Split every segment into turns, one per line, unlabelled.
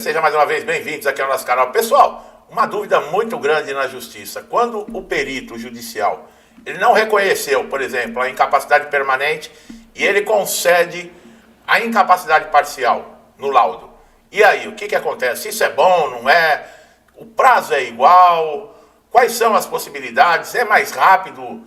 Sejam mais uma vez bem-vindos aqui ao nosso canal. Pessoal, uma dúvida muito grande na justiça. Quando o perito judicial ele não reconheceu, por exemplo, a incapacidade permanente e ele concede a incapacidade parcial no laudo. E aí, o que acontece? Isso é bom, não é? O prazo é igual? Quais são as possibilidades? É mais rápido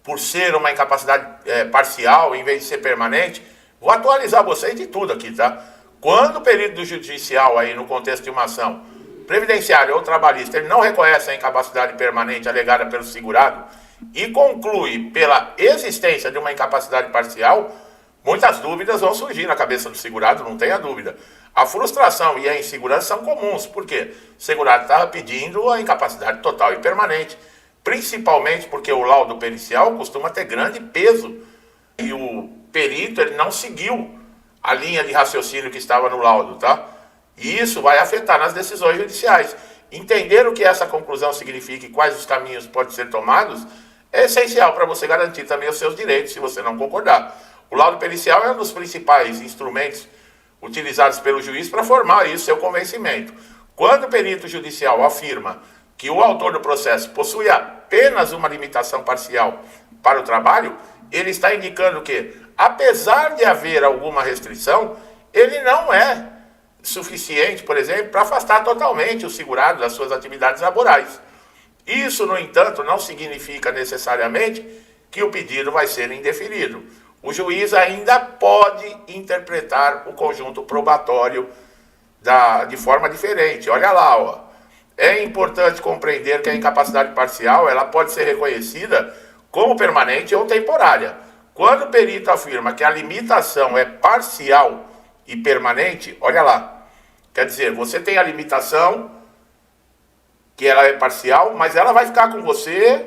por ser uma incapacidade parcial em vez de ser permanente? Vou atualizar vocês de tudo aqui, tá? Quando o perito do judicial, aí no contexto de uma ação previdenciária ou trabalhista, ele não reconhece a incapacidade permanente alegada pelo segurado e conclui pela existência de uma incapacidade parcial, muitas dúvidas vão surgir na cabeça do segurado, não tenha dúvida. A frustração e a insegurança são comuns, porque o segurado estava pedindo a incapacidade total e permanente, principalmente porque o laudo pericial costuma ter grande peso e o perito ele não seguiu a linha de raciocínio que estava no laudo, tá? E isso vai afetar nas decisões judiciais. Entender o que essa conclusão significa e quais os caminhos podem ser tomados é essencial para você garantir também os seus direitos, se você não concordar. O laudo pericial é um dos principais instrumentos utilizados pelo juiz para formar isso, seu convencimento. Quando o perito judicial afirma que o autor do processo possui apenas uma limitação parcial para o trabalho, ele está indicando que, apesar de haver alguma restrição, ele não é suficiente, por exemplo, para afastar totalmente o segurado das suas atividades laborais. Isso, no entanto, não significa necessariamente que o pedido vai ser indeferido. O juiz ainda pode interpretar o conjunto probatório de forma diferente. Olha lá, ó. É importante compreender que a incapacidade parcial ela pode ser reconhecida como permanente ou temporária. Quando o perito afirma que a limitação é parcial e permanente, olha lá. Quer dizer, você tem a limitação, que ela é parcial, mas ela vai ficar com você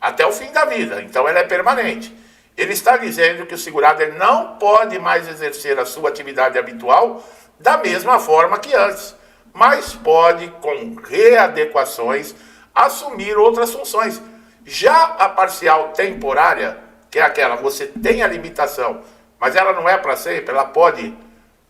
até o fim da vida. Então ela é permanente. Ele está dizendo que o segurado ele não pode mais exercer a sua atividade habitual da mesma forma que antes, mas pode, com readequações, assumir outras funções. Já a parcial temporária, que é aquela, você tem a limitação, mas ela não é para sempre, ela pode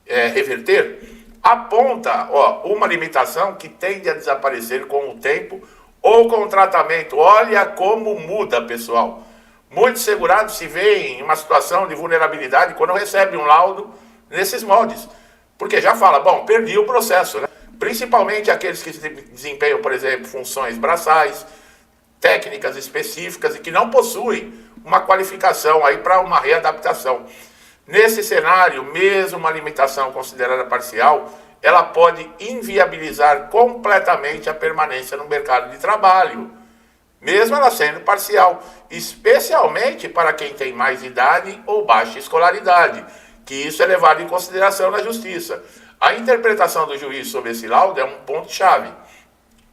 reverter, aponta uma limitação que tende a desaparecer com o tempo ou com o tratamento. Olha como muda, pessoal. Muitos segurados se veem em uma situação de vulnerabilidade quando recebem um laudo nesses moldes. Porque já fala, bom, perdi o processo, né? Principalmente aqueles que desempenham, por exemplo, funções braçais, técnicas específicas e que não possuem uma qualificação aí para uma readaptação. Nesse cenário, mesmo uma limitação considerada parcial, ela pode inviabilizar completamente a permanência no mercado de trabalho, mesmo ela sendo parcial, especialmente para quem tem mais idade ou baixa escolaridade, que isso é levado em consideração na justiça. A interpretação do juiz sobre esse laudo é um ponto-chave.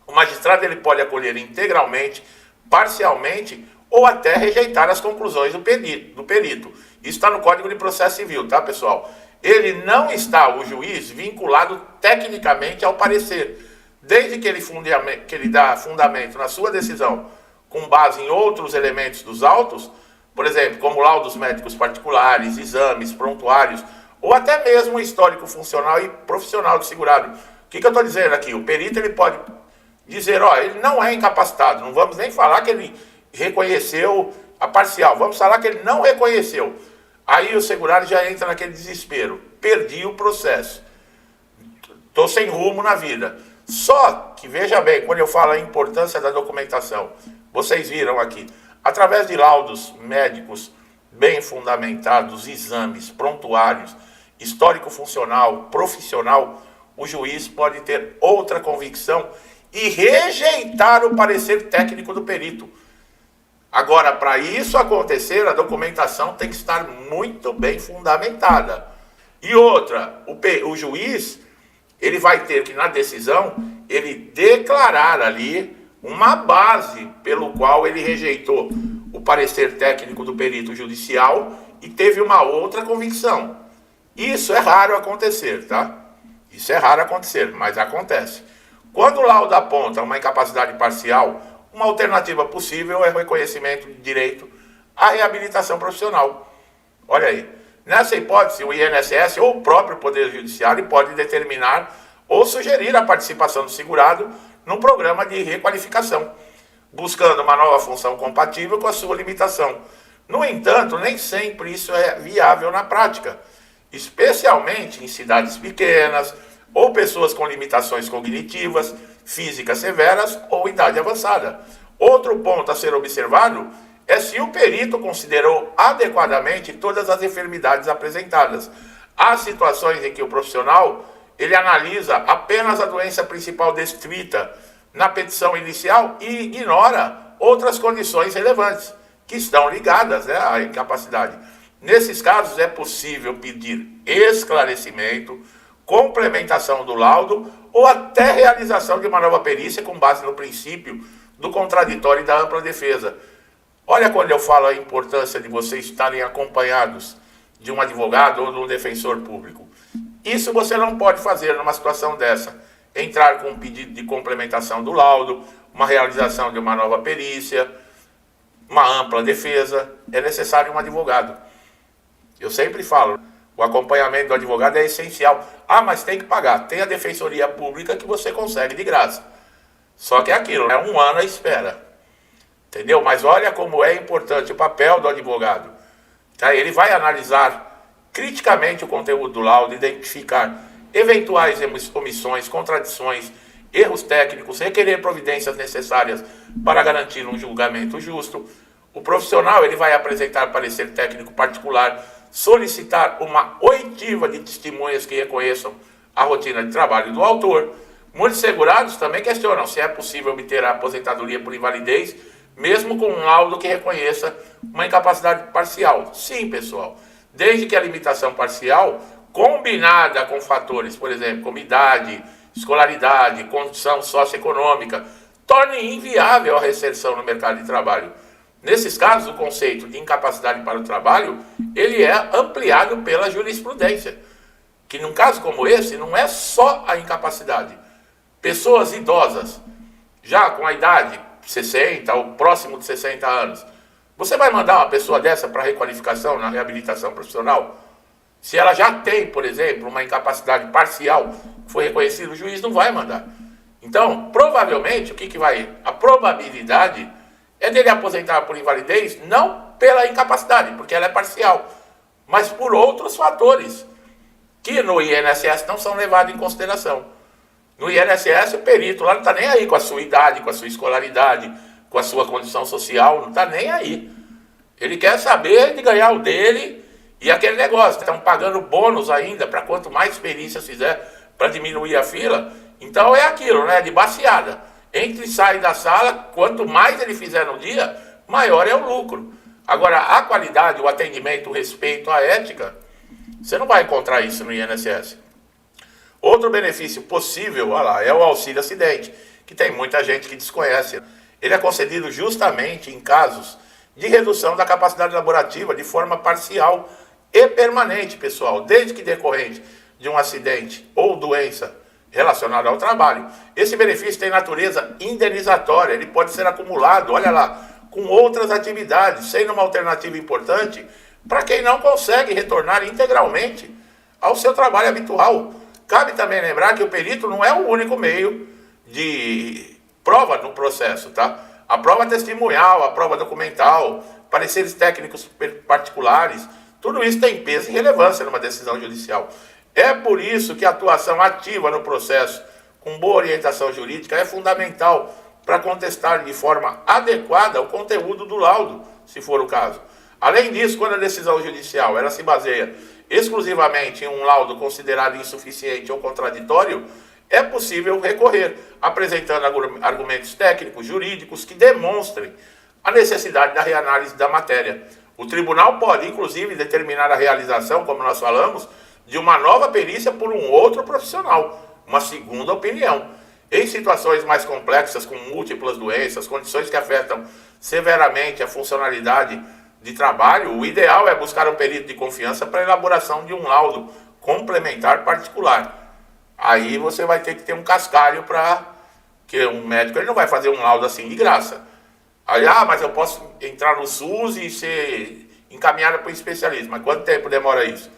O magistrado ele pode acolher integralmente, parcialmente ou até rejeitar as conclusões do perito. Isso está no Código de Processo Civil, tá, pessoal? Ele não está, o juiz, vinculado tecnicamente ao parecer, desde que ele dá fundamento na sua decisão com base em outros elementos dos autos, por exemplo, como laudos médicos particulares, exames, prontuários, ou até mesmo o histórico funcional e profissional do segurado. O que eu estou dizendo aqui? O perito ele pode dizer, ele não é incapacitado, não vamos nem falar que ele reconheceu a parcial, vamos falar que ele não reconheceu. Aí o segurado já entra naquele desespero, perdi o processo, estou sem rumo na vida. Só que, veja bem, quando eu falo a importância da documentação, vocês viram aqui, através de laudos médicos bem fundamentados, exames, prontuários, histórico funcional, profissional, o juiz pode ter outra convicção e rejeitar o parecer técnico do perito. Agora, para isso acontecer, a documentação tem que estar muito bem fundamentada. E outra, o juiz, ele vai ter que, na decisão, ele declarar ali uma base pelo qual ele rejeitou o parecer técnico do perito judicial e teve uma outra convicção. Isso é raro acontecer, tá? Isso é raro acontecer, mas acontece. Quando o laudo aponta uma incapacidade parcial, uma alternativa possível é o reconhecimento de direito à reabilitação profissional. Olha aí. Nessa hipótese, o INSS ou o próprio Poder Judiciário pode determinar ou sugerir a participação do segurado num programa de requalificação, buscando uma nova função compatível com a sua limitação. No entanto, nem sempre isso é viável na prática, especialmente em cidades pequenas ou pessoas com limitações cognitivas, físicas severas ou idade avançada. Outro ponto a ser observado é se o perito considerou adequadamente todas as enfermidades apresentadas. Há situações em que o profissional ele analisa apenas a doença principal descrita na petição inicial e ignora outras condições relevantes que estão ligadas, à incapacidade. Nesses casos, é possível pedir esclarecimento, complementação do laudo ou até realização de uma nova perícia com base no princípio do contraditório e da ampla defesa. Olha quando eu falo a importância de vocês estarem acompanhados de um advogado ou de um defensor público. Isso você não pode fazer numa situação dessa. Entrar com um pedido de complementação do laudo, uma realização de uma nova perícia, uma ampla defesa. É necessário um advogado. Eu sempre falo, o acompanhamento do advogado é essencial. Ah, mas tem que pagar. Tem a defensoria pública que você consegue de graça. Só que é aquilo, é 1 ano à espera. Entendeu? Mas olha como é importante o papel do advogado. Tá? Ele vai analisar criticamente o conteúdo do laudo, identificar eventuais omissões, contradições, erros técnicos, requerer providências necessárias para garantir um julgamento justo. O profissional ele vai apresentar parecer técnico particular, solicitar uma oitiva de testemunhas que reconheçam a rotina de trabalho do autor. Muitos segurados também questionam se é possível obter a aposentadoria por invalidez, mesmo com um laudo que reconheça uma incapacidade parcial. Sim, pessoal, desde que a limitação parcial, combinada com fatores, por exemplo, como idade, escolaridade, condição socioeconômica, torne inviável a reinserção no mercado de trabalho. Nesses casos, o conceito de incapacidade para o trabalho, ele é ampliado pela jurisprudência, que num caso como esse, não é só a incapacidade. Pessoas idosas, já com a idade 60 ou próximo de 60 anos, você vai mandar uma pessoa dessa para requalificação na reabilitação profissional? Se ela já tem, por exemplo, uma incapacidade parcial, foi reconhecido, o juiz não vai mandar. Então, provavelmente, a probabilidade é dele aposentar por invalidez, não pela incapacidade, porque ela é parcial, mas por outros fatores, que no INSS não são levados em consideração. No INSS, o perito lá não está nem aí com a sua idade, com a sua escolaridade, com a sua condição social, não está nem aí. Ele quer saber de ganhar o dele e aquele negócio. Estão pagando bônus ainda para quanto mais perícias fizer para diminuir a fila. Então é aquilo, né? De baseada. Entra e sai da sala, quanto mais ele fizer no dia, maior é o lucro. Agora, a qualidade, o atendimento, o respeito, a ética, você não vai encontrar isso no INSS. Outro benefício possível, olha lá, é o auxílio acidente, que tem muita gente que desconhece. Ele é concedido justamente em casos de redução da capacidade laborativa de forma parcial e permanente, pessoal, desde que decorrente de um acidente ou doença relacionada ao trabalho. Esse benefício tem natureza indenizatória, ele pode ser acumulado, olha lá, com outras atividades, sendo uma alternativa importante para quem não consegue retornar integralmente ao seu trabalho habitual. Cabe também lembrar que o perito não é o único meio de prova no processo, tá? A prova testemunhal, a prova documental, pareceres técnicos particulares, tudo isso tem peso e relevância numa decisão judicial. É por isso que a atuação ativa no processo, com boa orientação jurídica, é fundamental para contestar de forma adequada o conteúdo do laudo, se for o caso. Além disso, quando a decisão judicial ela se baseia exclusivamente em um laudo considerado insuficiente ou contraditório, é possível recorrer, apresentando argumentos técnicos, jurídicos que demonstrem a necessidade da reanálise da matéria. O tribunal pode, inclusive, determinar a realização, como nós falamos, de uma nova perícia por um outro profissional, uma segunda opinião. Em situações mais complexas, com múltiplas doenças, condições que afetam severamente a funcionalidade de trabalho, o ideal é buscar um perito de confiança para a elaboração de um laudo complementar particular. Aí você vai ter que ter um cascalho que um médico ele não vai fazer um laudo assim de graça. Aí, mas eu posso entrar no SUS e ser encaminhado para um especialista. Mas quanto tempo demora isso?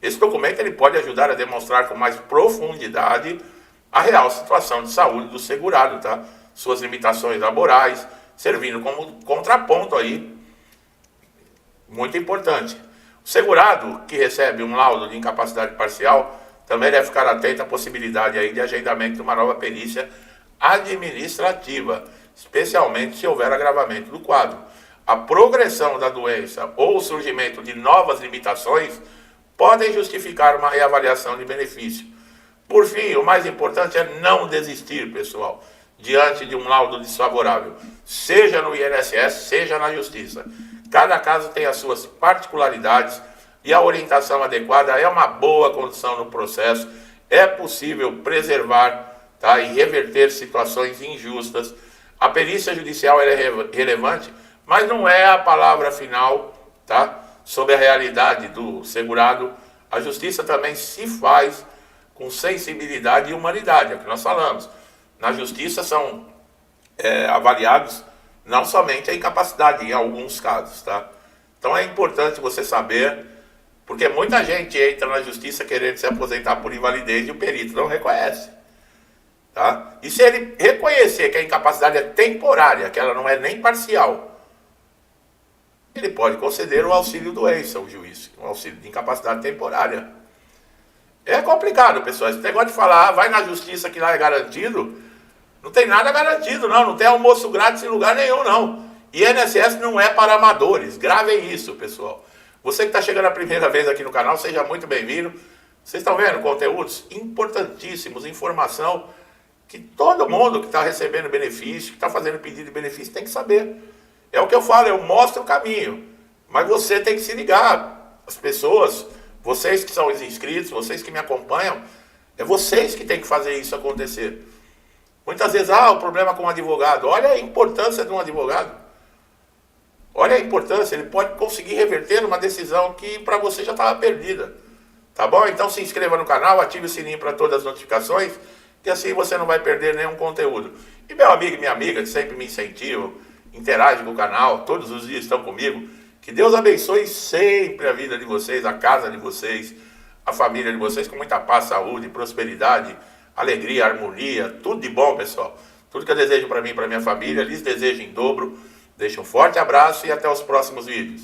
Esse documento ele pode ajudar a demonstrar com mais profundidade a real situação de saúde do segurado, tá? Suas limitações laborais, servindo como contraponto aí, muito importante. O segurado que recebe um laudo de incapacidade parcial também deve ficar atento à possibilidade aí de agendamento de uma nova perícia administrativa, especialmente se houver agravamento do quadro. A progressão da doença ou o surgimento de novas limitações podem justificar uma reavaliação de benefício. Por fim, o mais importante é não desistir, pessoal, diante de um laudo desfavorável, seja no INSS, seja na Justiça. Cada caso tem as suas particularidades e a orientação adequada é uma boa condição no processo. É possível preservar, tá, e reverter situações injustas. A perícia judicial é relevante, mas não é a palavra final, tá, sobre a realidade do segurado. A justiça também se faz com sensibilidade e humanidade, é o que nós falamos. Na justiça são avaliados não somente a incapacidade, em alguns casos, tá? Então é importante você saber, porque muita gente entra na justiça querendo se aposentar por invalidez e o perito não reconhece, tá? E se ele reconhecer que a incapacidade é temporária, que ela não é nem parcial, ele pode conceder o auxílio doença, o juiz, um auxílio de incapacidade temporária. É complicado, pessoal. Esse negócio de falar, vai na justiça que lá é garantido, não tem nada garantido, não. Não tem almoço grátis em lugar nenhum, não. E INSS não é para amadores. Gravem isso, pessoal. Você que está chegando a primeira vez aqui no canal, seja muito bem-vindo. Vocês estão vendo conteúdos importantíssimos, informação que todo mundo que está recebendo benefício, que está fazendo pedido de benefício, tem que saber. É o que eu falo, eu mostro o caminho. Mas você tem que se ligar. As pessoas, vocês que são os inscritos, vocês que me acompanham, é vocês que tem que fazer isso acontecer. Muitas vezes, o problema com o advogado. Olha a importância de um advogado. Olha a importância, ele pode conseguir reverter uma decisão que para você já estava perdida. Tá bom? Então se inscreva no canal, ative o sininho para todas as notificações, que assim você não vai perder nenhum conteúdo. E meu amigo e minha amiga, que sempre me incentivam, interagem com o canal, todos os dias estão comigo, que Deus abençoe sempre a vida de vocês, a casa de vocês, a família de vocês, com muita paz, saúde, prosperidade, alegria, harmonia, tudo de bom, pessoal. Tudo que eu desejo para mim e para minha família, lhes desejo em dobro. Deixo um forte abraço e até os próximos vídeos.